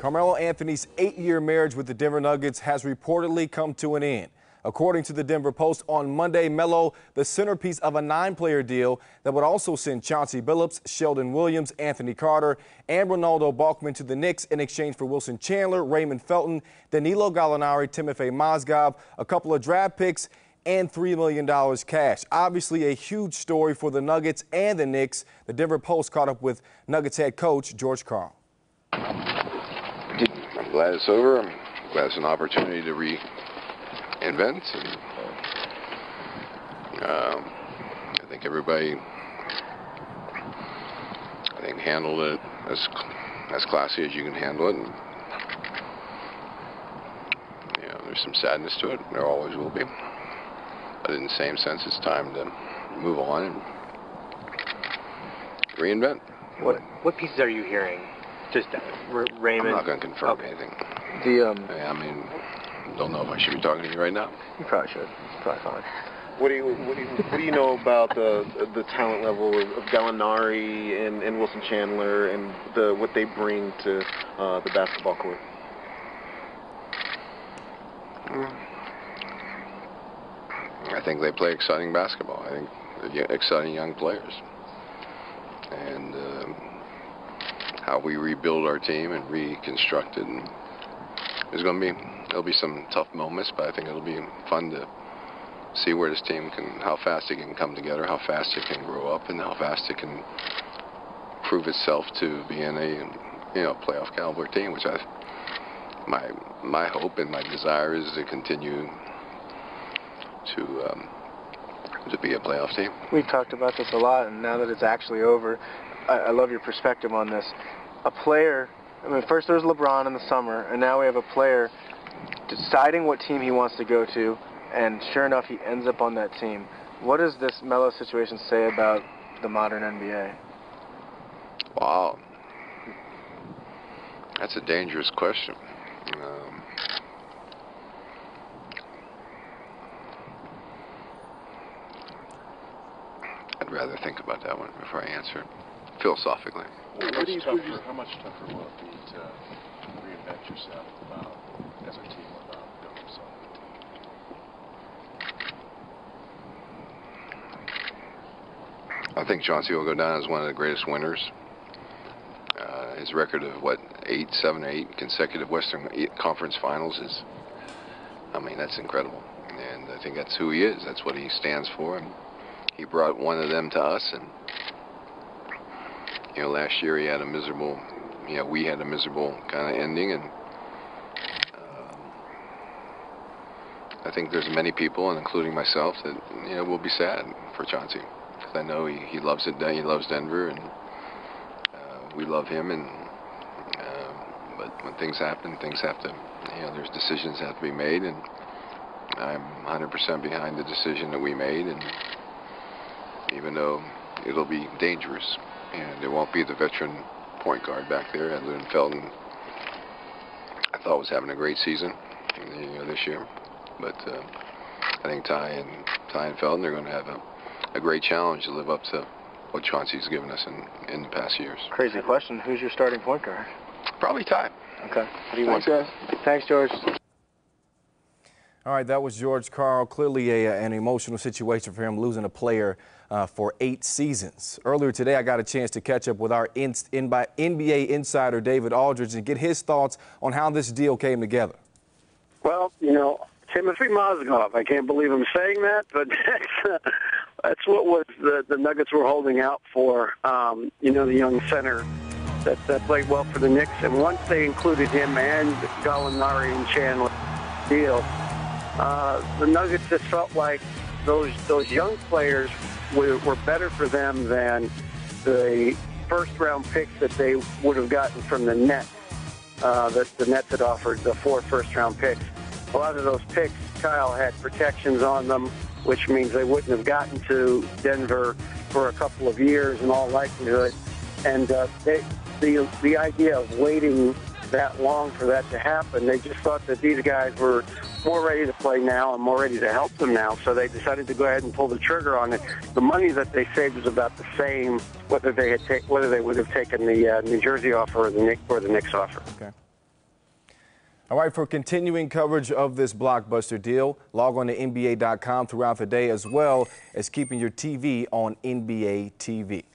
Carmelo Anthony's 8-year marriage with the Denver Nuggets has reportedly come to an end. According to the Denver Post, on Monday, Melo, the centerpiece of a 9-player deal that would also send Chauncey Billups, Sheldon Williams, Anthony Carter, and Ronaldo Balkman to the Knicks in exchange for Wilson Chandler, Raymond Felton, Danilo Gallinari, Timofey Mozgov, a couple of draft picks, and $3 million cash. Obviously a huge story for the Nuggets and the Knicks. The Denver Post caught up with Nuggets head coach George Karl. I'm glad it's over. I'm glad it's an opportunity to reinvent. And, I think everybody, handled it as classy as you can handle it. And, there's some sadness to it. There always will be. But in the same sense, it's time to move on and reinvent. What pieces are you hearing? Just Raymond. I'm not going to confirm anything. Don't know if I should be talking to you right now. You probably should. Probably fine. What do you know about the talent level of Gallinari and Wilson Chandler and what they bring to the basketball court? I think they play exciting basketball. I think they're exciting young players. And how we rebuild our team and reconstruct it. And there'll be some tough moments, but I think it'll be fun to see where this team how fast it can come together, how fast it can grow up, and how fast it can prove itself to being a playoff caliber team, which my hope and my desire is to continue to be a playoff team. We've talked about this a lot, and now that it's actually over, I love your perspective on this. A player, first there was LeBron in the summer, and now we have a player deciding what team he wants to go to, and sure enough, he ends up on that team. What does this Melo situation say about the modern NBA? Wow. That's a dangerous question. I'd rather think about that one before I answer it, philosophically. How much tougher will it be to reinvent yourself as a team without building yourself a team? I think Chauncey will go down as one of the greatest winners. His record of, 7 or 8 consecutive Western Conference Finals is, that's incredible. And I think that's who he is. That's what he stands for. And he brought one of them to us. And, last year he had a miserable, we had a miserable kind of ending. And I think there's many people, and including myself, that, will be sad for Chauncey. Because I know he loves it. He loves Denver, and we love him. And but when things happen, things have to, there's decisions that have to be made, and I'm 100% behind the decision that we made. And even though it'll be dangerous, and there won't be the veteran point guard back there, other than Felton, I thought was having a great season, this year. But I think Ty and Felton are going to have a great challenge to live up to what Chauncey's given us in the past years. Crazy question. Who's your starting point guard? Probably Ty. Okay. What do you want, guys? Thanks, George. All right, that was George Karl. Clearly an emotional situation for him, losing a player for 8 seasons. Earlier today, I got a chance to catch up with our NBA insider, David Aldridge, and get his thoughts on how this deal came together. Well, Timofey Mozgov, I can't believe I'm saying that, but that's what the Nuggets were holding out for, the young center that played well for the Knicks. And once they included him and Gallinari and Chandler deal, the Nuggets just felt like those young players were better for them than the first-round picks that they would have gotten from the Nets. That the Nets had offered, the 4 first-round picks. A lot of those picks, Kyle, had protections on them, which means they wouldn't have gotten to Denver for a couple of years in all likelihood. And the idea of waiting that long for that to happen, they just thought that these guys were more ready to play now and more ready to help them now, so they decided to go ahead and pull the trigger on it. The money that they saved was about the same, whether they would have taken the New Jersey offer or the Knicks offer. Okay. All right, for continuing coverage of this blockbuster deal, log on to NBA.com throughout the day, as well as keeping your TV on NBA TV.